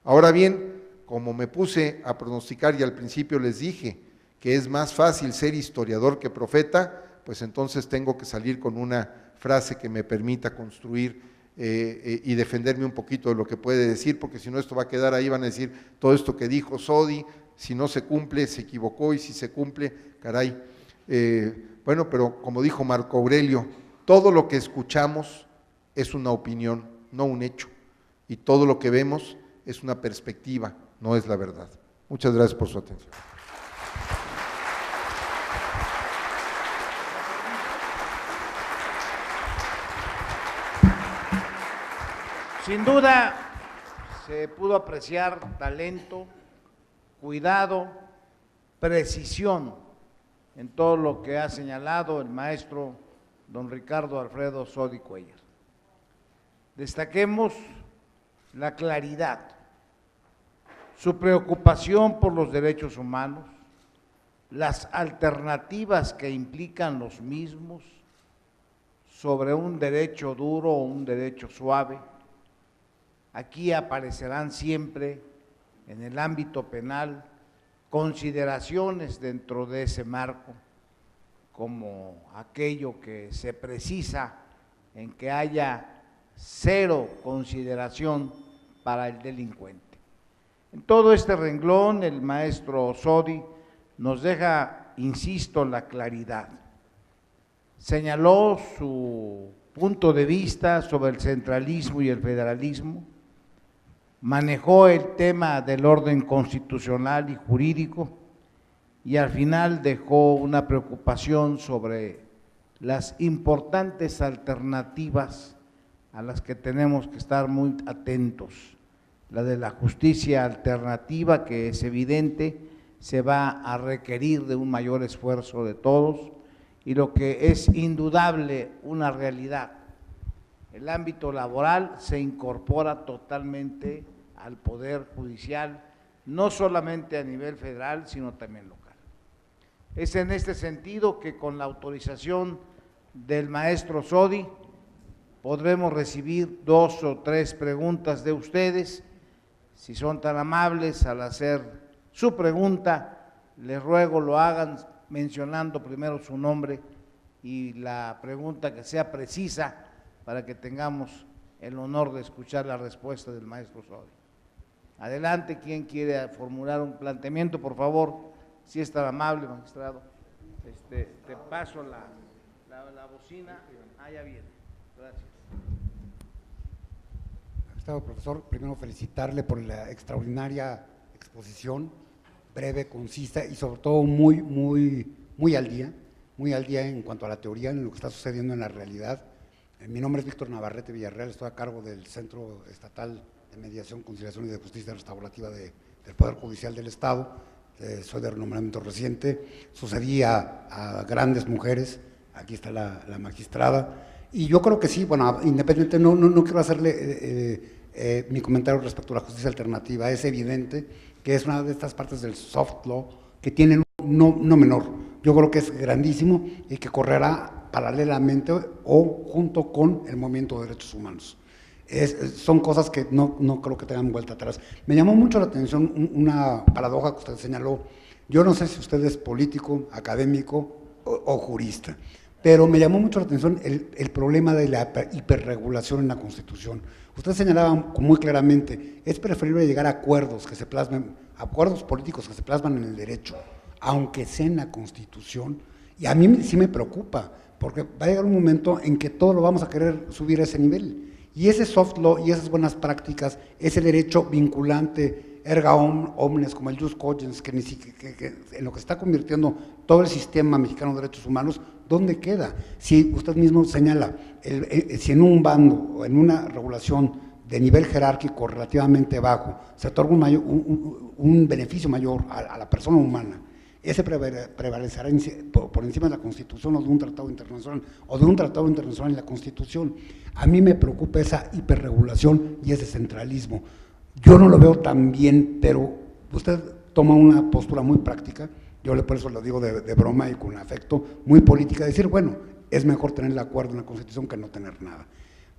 Ahora bien, como me puse a pronosticar y al principio les dije que es más fácil ser historiador que profeta, pues entonces tengo que salir con una frase que me permita construir y defenderme un poquito de lo que puede decir, porque si no esto va a quedar ahí, van a decir todo esto que dijo Sodi, si no se cumple, se equivocó, y si se cumple, caray. Bueno, pero como dijo Marco Aurelio, todo lo que escuchamos es una opinión, no un hecho, y todo lo que vemos es una perspectiva, no es la verdad. Muchas gracias por su atención. Sin duda se pudo apreciar talento, cuidado, precisión en todo lo que ha señalado el maestro don Ricardo Alfredo Sodi Cuéllar. Destaquemos la claridad, su preocupación por los derechos humanos, las alternativas que implican los mismos sobre un derecho duro o un derecho suave. Aquí aparecerán siempre en el ámbito penal consideraciones dentro de ese marco, como aquello que se precisa en que haya cero consideración para el delincuente. En todo este renglón el maestro Sodi nos deja, insisto, la claridad. Señaló su punto de vista sobre el centralismo y el federalismo, manejó el tema del orden constitucional y jurídico y al final dejó una preocupación sobre las importantes alternativas a las que tenemos que estar muy atentos. La de la justicia alternativa, que es evidente, se va a requerir de un mayor esfuerzo de todos, y lo que es indudable una realidad, el ámbito laboral se incorpora totalmente al Poder Judicial, no solamente a nivel federal, sino también local. Es en este sentido que con la autorización del maestro Sodi podremos recibir 2 o 3 preguntas de ustedes. Si son tan amables al hacer su pregunta, les ruego lo hagan mencionando primero su nombre y la pregunta que sea precisa para que tengamos el honor de escuchar la respuesta del maestro Sodi. Adelante, quien quiere formular un planteamiento, por favor, si es tan amable, magistrado. Te paso la bocina, ya viene. Gracias. Magistrado, profesor, primero felicitarle por la extraordinaria exposición, breve, concisa y sobre todo muy al día en cuanto a la teoría, en lo que está sucediendo en la realidad. Mi nombre es Víctor Navarrete Villarreal, estoy a cargo del Centro Estatal de Mediación, Conciliación y de Justicia Restaurativa del Poder Judicial del Estado. Soy de renombramiento reciente, sucedí a grandes mujeres, aquí está la magistrada, y yo creo que sí, bueno, independiente, no quiero hacerle mi comentario respecto a la justicia alternativa. Es evidente que es una de estas partes del soft law que tienen no menor, yo creo que es grandísimo y que correrá paralelamente o junto con el movimiento de derechos humanos. Son cosas que no creo que tengan vuelta atrás. Me llamó mucho la atención una paradoja que usted señaló. Yo no sé si usted es político, académico o jurista, pero me llamó mucho la atención el problema de la hiperregulación en la Constitución. Usted señalaba muy claramente, es preferible llegar a acuerdos que se plasmen, acuerdos políticos que se plasman en el derecho, aunque sea en la Constitución, y a mí sí me preocupa, porque va a llegar un momento en que todo lo vamos a querer subir a ese nivel. Y ese soft law y esas buenas prácticas, ese derecho vinculante, erga omnes, como el jus cogens, que en lo que se está convirtiendo todo el sistema mexicano de derechos humanos, ¿dónde queda? Si usted mismo señala, si en un bando o en una regulación de nivel jerárquico relativamente bajo se otorga un beneficio mayor a la persona humana, ese prevalecerá por encima de la Constitución o de un tratado internacional en la Constitución. A mí me preocupa esa hiperregulación y ese centralismo. Yo no lo veo tan bien, pero usted toma una postura muy práctica, yo por eso lo digo de broma y con afecto, muy política, decir, bueno, es mejor tener el acuerdo en la Constitución que no tener nada.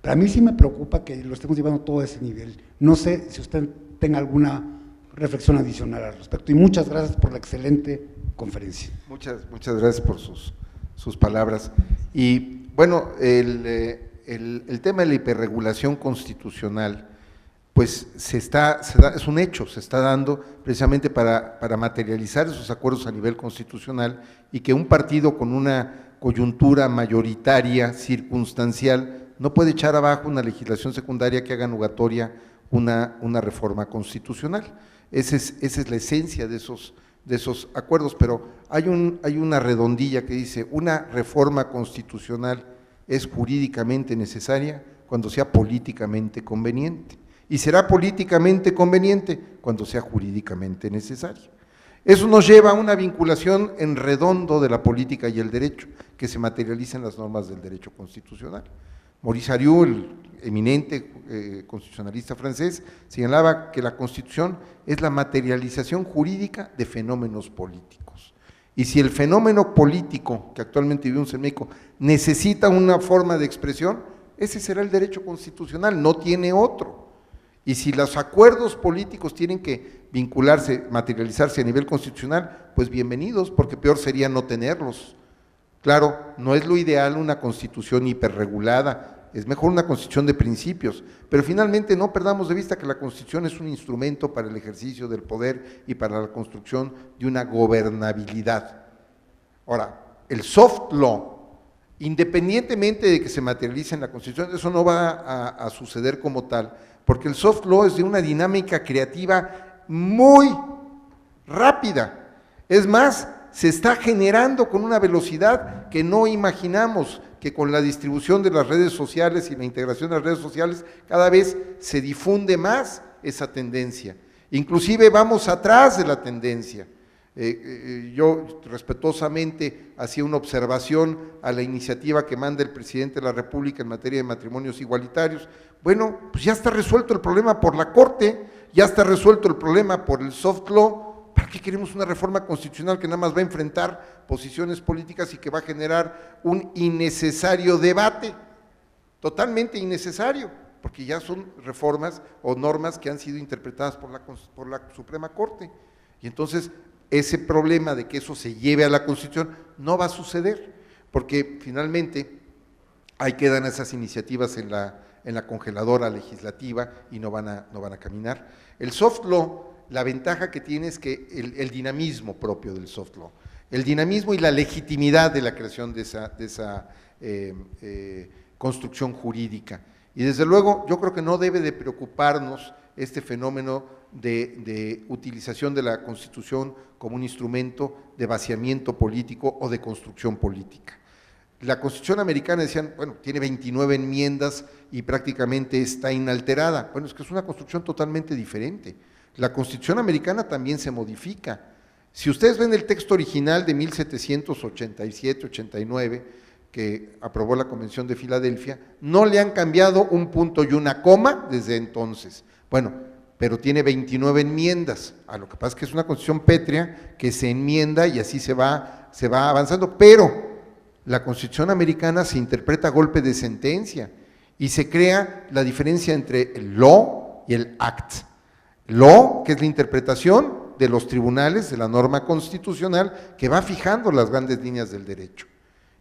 Pero a mí sí me preocupa que lo estemos llevando todo a ese nivel. No sé si usted tenga alguna reflexión adicional al respecto. Y muchas gracias por la excelente conferencia. Muchas gracias por sus palabras. Y bueno, el tema de la hiperregulación constitucional, pues es un hecho, se está dando precisamente para materializar esos acuerdos a nivel constitucional y que un partido con una coyuntura mayoritaria, circunstancial, no puede echar abajo una legislación secundaria que haga nugatoria una reforma constitucional. Esa es la esencia de esos acuerdos, pero hay una redondilla que dice, una reforma constitucional es jurídicamente necesaria cuando sea políticamente conveniente, y será políticamente conveniente cuando sea jurídicamente necesaria. Eso nos lleva a una vinculación en redondo de la política y el derecho, que se materializa en las normas del derecho constitucional. Maurice Harieu, el eminente constitucionalista francés, señalaba que la Constitución es la materialización jurídica de fenómenos políticos. Y si el fenómeno político que actualmente vivimos en México necesita una forma de expresión, ese será el derecho constitucional, no tiene otro. Y si los acuerdos políticos tienen que vincularse, materializarse a nivel constitucional, pues bienvenidos, porque peor sería no tenerlos. Claro, no es lo ideal una constitución hiperregulada, es mejor una constitución de principios, pero finalmente no perdamos de vista que la constitución es un instrumento para el ejercicio del poder y para la construcción de una gobernabilidad. Ahora, el soft law, independientemente de que se materialice en la constitución, eso no va a suceder como tal, porque el soft law es de una dinámica creativa muy rápida. Es más, se está generando con una velocidad que no imaginamos, que con la distribución de las redes sociales y la integración de las redes sociales cada vez se difunde más esa tendencia. Inclusive vamos atrás de la tendencia. Yo respetuosamente hacía una observación a la iniciativa que manda el presidente de la República en materia de matrimonios igualitarios. Bueno, pues ya está resuelto el problema por la Corte, ya está resuelto el problema por el soft law. ¿Para qué queremos una reforma constitucional que nada más va a enfrentar posiciones políticas y que va a generar un innecesario debate? Totalmente innecesario, porque ya son reformas o normas que han sido interpretadas por la Suprema Corte. Y entonces ese problema de que eso se lleve a la Constitución no va a suceder, porque finalmente ahí quedan esas iniciativas en la congeladora legislativa y no van a caminar. El soft law, la ventaja que tiene es que el dinamismo propio del soft law, el dinamismo y la legitimidad de la creación de esa construcción jurídica. Y desde luego yo creo que no debe de preocuparnos este fenómeno de utilización de la Constitución como un instrumento de vaciamiento político o de construcción política. La Constitución americana, decían, bueno, tiene 29 enmiendas y prácticamente está inalterada. Bueno, es que es una construcción totalmente diferente. La Constitución americana también se modifica. Si ustedes ven el texto original de 1787-89, que aprobó la Convención de Filadelfia, no le han cambiado un punto y una coma desde entonces. Bueno, pero tiene 29 enmiendas. Lo que pasa es que es una Constitución pétrea que se enmienda y así se va avanzando, pero la Constitución americana se interpreta a golpe de sentencia y se crea la diferencia entre el law y el act. Law, que es la interpretación de los tribunales, de la norma constitucional, que va fijando las grandes líneas del derecho.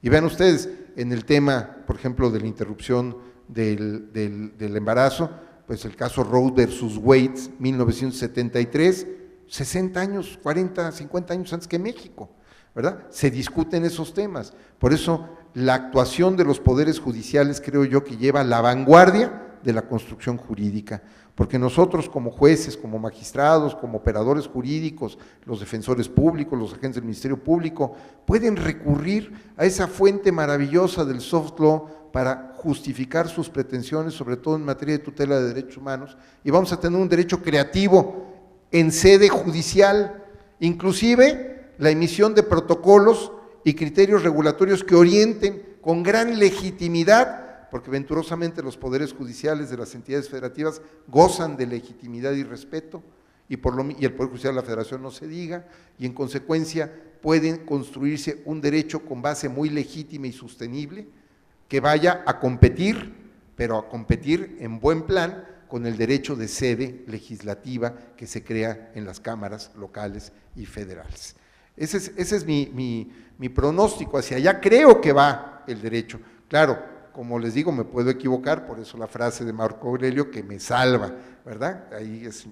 Y vean ustedes, en el tema, por ejemplo, de la interrupción del embarazo, pues el caso Roe versus Wade, 1973, 60 años, 40, 50 años antes que México, ¿verdad? Se discuten esos temas. Por eso la actuación de los poderes judiciales creo yo que lleva a la vanguardia de la construcción jurídica, porque nosotros como jueces, como magistrados, como operadores jurídicos, los defensores públicos, los agentes del Ministerio Público, pueden recurrir a esa fuente maravillosa del soft law para justificar sus pretensiones, sobre todo en materia de tutela de derechos humanos, y vamos a tener un derecho creativo en sede judicial, inclusive la emisión de protocolos y criterios regulatorios que orienten con gran legitimidad, porque venturosamente los poderes judiciales de las entidades federativas gozan de legitimidad y respeto, y el Poder Judicial de la Federación no se diga, y en consecuencia pueden construirse un derecho con base muy legítima y sostenible, que vaya a competir, pero a competir en buen plan con el derecho de sede legislativa que se crea en las cámaras locales y federales. Ese es mi pronóstico, hacia allá creo que va el derecho. Claro, como les digo, me puedo equivocar, por eso la frase de Marco Aurelio que me salva, ¿verdad? Ahí es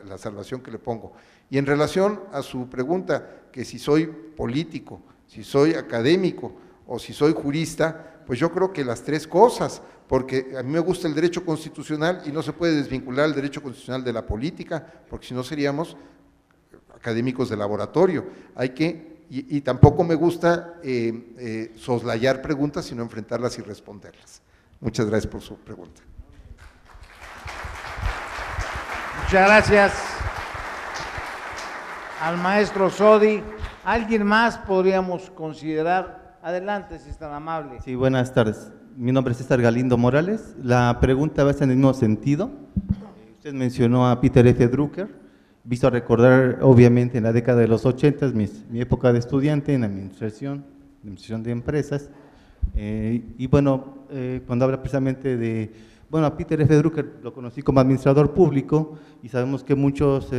la salvación que le pongo. Y en relación a su pregunta, que si soy político, si soy académico o si soy jurista, pues yo creo que las tres cosas, porque a mí me gusta el derecho constitucional y no se puede desvincular el derecho constitucional de la política, porque si no seríamos académicos de laboratorio. Hay que y tampoco me gusta soslayar preguntas, sino enfrentarlas y responderlas. Muchas gracias por su pregunta. Muchas gracias al maestro Sodi. ¿Alguien más podríamos considerar? Adelante, si es tan amable. Sí, buenas tardes. Mi nombre es César Galindo Morales. La pregunta va en el mismo sentido. Usted mencionó a Peter F. Drucker. Visto a recordar, obviamente, en la década de los 80, mi época de estudiante en administración de empresas, y bueno, cuando habla precisamente de, bueno, a Peter F. Drucker lo conocí como administrador público, y sabemos que muchos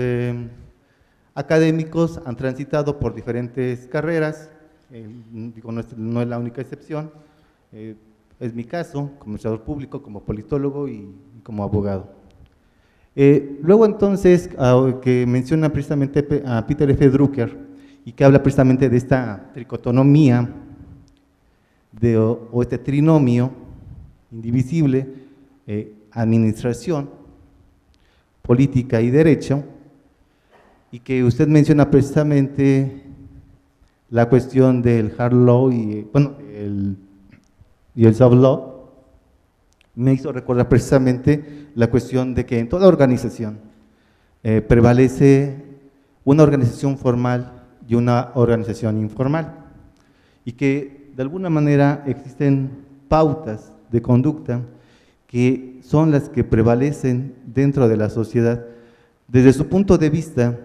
académicos han transitado por diferentes carreras, digo, no es la única excepción, es mi caso, como administrador público, como politólogo y como abogado. Luego entonces, que menciona precisamente a Peter F. Drucker y que habla precisamente de esta tricotonomía o este trinomio indivisible, administración, política y derecho, y que usted menciona precisamente la cuestión del hard law y, bueno, y el soft law, me hizo recordar precisamente la cuestión de que en toda organización prevalece una organización formal y una organización informal, y que de alguna manera existen pautas de conducta que son las que prevalecen dentro de la sociedad. Desde su punto de vista,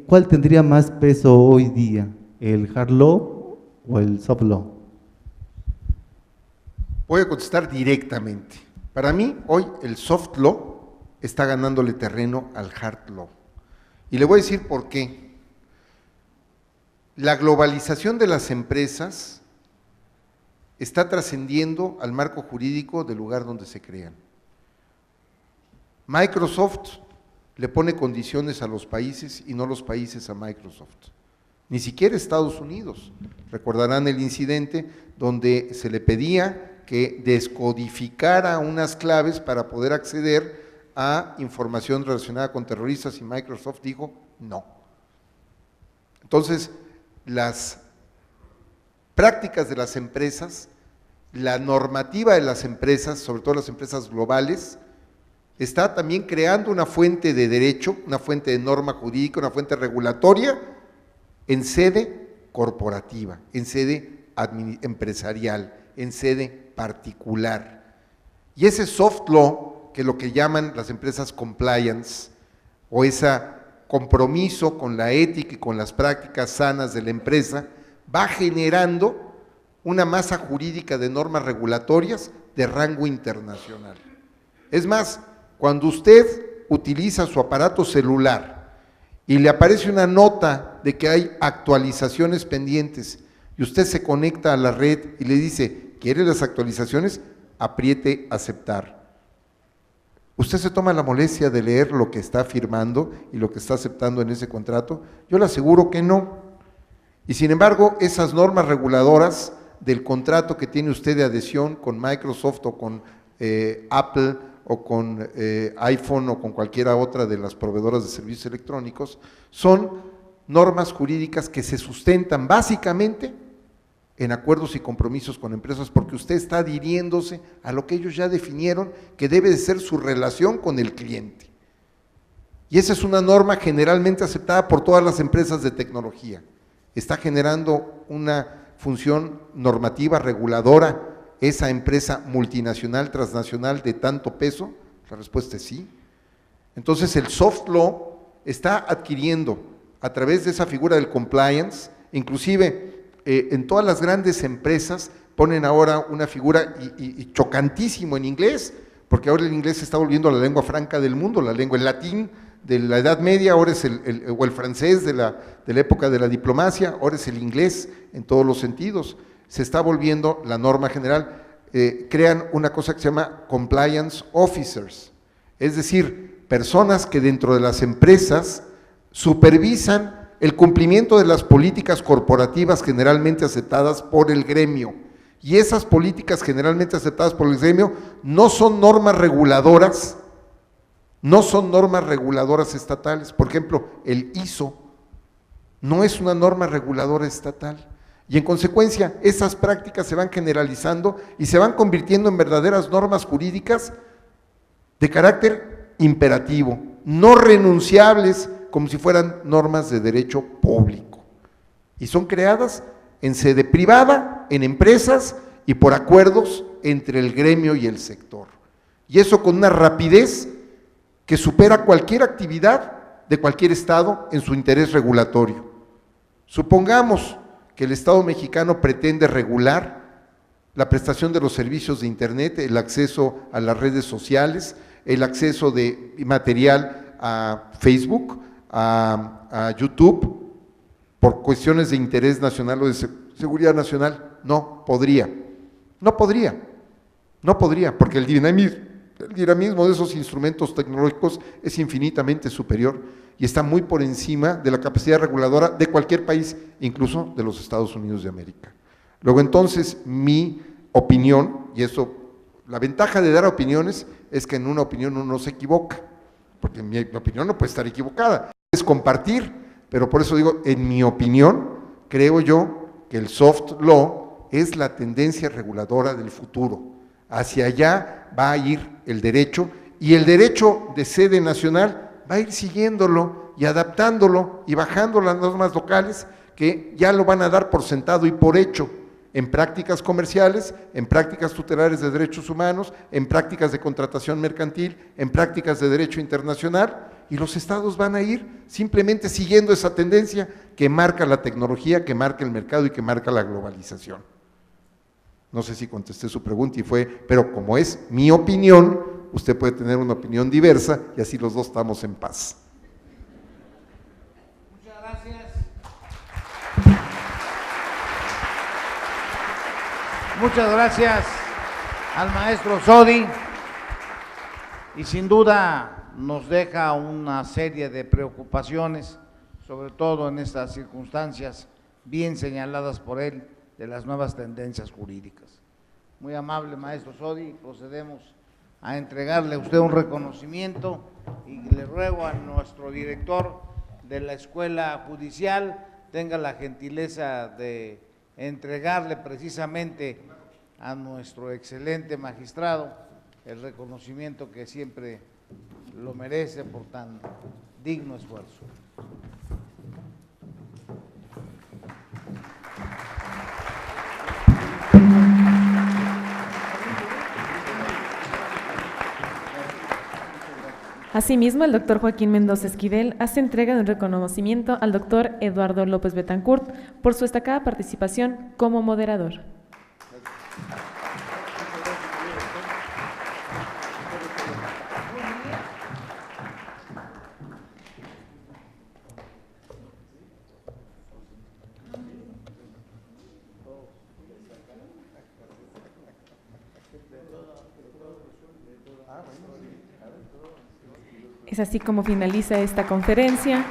¿cuál tendría más peso hoy día, el hard law o el soft law? Voy a contestar directamente. Para mí, hoy el soft law está ganándole terreno al hard law. Y le voy a decir por qué. La globalización de las empresas está trascendiendo al marco jurídico del lugar donde se crean. Microsoft le pone condiciones a los países y no los países a Microsoft. Ni siquiera Estados Unidos. Recordarán el incidente donde se le pedía que descodificara unas claves para poder acceder a información relacionada con terroristas y Microsoft dijo no. Entonces, las prácticas de las empresas, la normativa de las empresas, sobre todo las empresas globales, está también creando una fuente de derecho, una fuente de norma jurídica, una fuente regulatoria en sede corporativa, en sede empresarial, en sede particular. Y ese soft law, que es lo que llaman las empresas compliance, o ese compromiso con la ética y con las prácticas sanas de la empresa, va generando una masa jurídica de normas regulatorias de rango internacional. Es más, cuando usted utiliza su aparato celular y le aparece una nota de que hay actualizaciones pendientes y usted se conecta a la red y le dice, ¿quiere las actualizaciones? Apriete aceptar. ¿Usted se toma la molestia de leer lo que está firmando y lo que está aceptando en ese contrato? Yo le aseguro que no. Y sin embargo, esas normas reguladoras del contrato que tiene usted de adhesión con Microsoft o con Apple o con iPhone o con cualquiera otra de las proveedoras de servicios electrónicos, son normas jurídicas que se sustentan básicamente en acuerdos y compromisos con empresas, porque usted está adhiriéndose a lo que ellos ya definieron que debe de ser su relación con el cliente. Y esa es una norma generalmente aceptada por todas las empresas de tecnología. Está generando una función normativa reguladora esa empresa multinacional, transnacional de tanto peso. La respuesta es sí. Entonces el soft law está adquiriendo a través de esa figura del compliance, inclusive en todas las grandes empresas ponen ahora una figura y chocantísimo en inglés, porque ahora el inglés se está volviendo la lengua franca del mundo, la lengua, el latín de la Edad Media, ahora es el francés de la época de la diplomacia, ahora es el inglés en todos los sentidos, se está volviendo la norma general. Crean una cosa que se llama compliance officers, es decir, personas que dentro de las empresas supervisan el cumplimiento de las políticas corporativas generalmente aceptadas por el gremio. Y esas políticas generalmente aceptadas por el gremio no son normas reguladoras, no son normas reguladoras estatales. Por ejemplo, el ISO no es una norma reguladora estatal. Y en consecuencia, esas prácticas se van generalizando y se van convirtiendo en verdaderas normas jurídicas de carácter imperativo, no renunciables, como si fueran normas de derecho público. Y son creadas en sede privada, en empresas y por acuerdos entre el gremio y el sector. Y eso con una rapidez que supera cualquier actividad de cualquier Estado en su interés regulatorio. Supongamos que el Estado mexicano pretende regular la prestación de los servicios de Internet, el acceso a las redes sociales, el acceso de material a Facebook, a YouTube, por cuestiones de interés nacional o de seguridad nacional. No podría, porque el dinamismo de esos instrumentos tecnológicos es infinitamente superior y está muy por encima de la capacidad reguladora de cualquier país, incluso de los Estados Unidos de América. Luego entonces mi opinión, y eso, la ventaja de dar opiniones es que en una opinión uno no se equivoca, porque mi opinión no puede estar equivocada, es compartir, pero por eso digo, en mi opinión, creo yo que el soft law es la tendencia reguladora del futuro. Hacia allá va a ir el derecho, y el derecho de sede nacional va a ir siguiéndolo y adaptándolo y bajando las normas locales que ya lo van a dar por sentado y por hecho en prácticas comerciales, en prácticas tutelares de derechos humanos, en prácticas de contratación mercantil, en prácticas de derecho internacional, y los estados van a ir simplemente siguiendo esa tendencia que marca la tecnología, que marca el mercado y que marca la globalización. No sé si contesté su pregunta y fue, pero como es mi opinión, usted puede tener una opinión diversa y así los dos estamos en paz. Muchas gracias. Muchas gracias al maestro Sodi, y sin duda nos deja una serie de preocupaciones, sobre todo en estas circunstancias bien señaladas por él de las nuevas tendencias jurídicas. Muy amable maestro Sodi, procedemos a entregarle a usted un reconocimiento y le ruego a nuestro director de la Escuela Judicial tenga la gentileza de entregarle precisamente a nuestro excelente magistrado el reconocimiento que siempre lo merece por tan digno esfuerzo. Asimismo, el doctor Joaquín Mendoza Esquivel hace entrega de un reconocimiento al doctor Eduardo López Betancourt por su destacada participación como moderador. Es así como finaliza esta conferencia.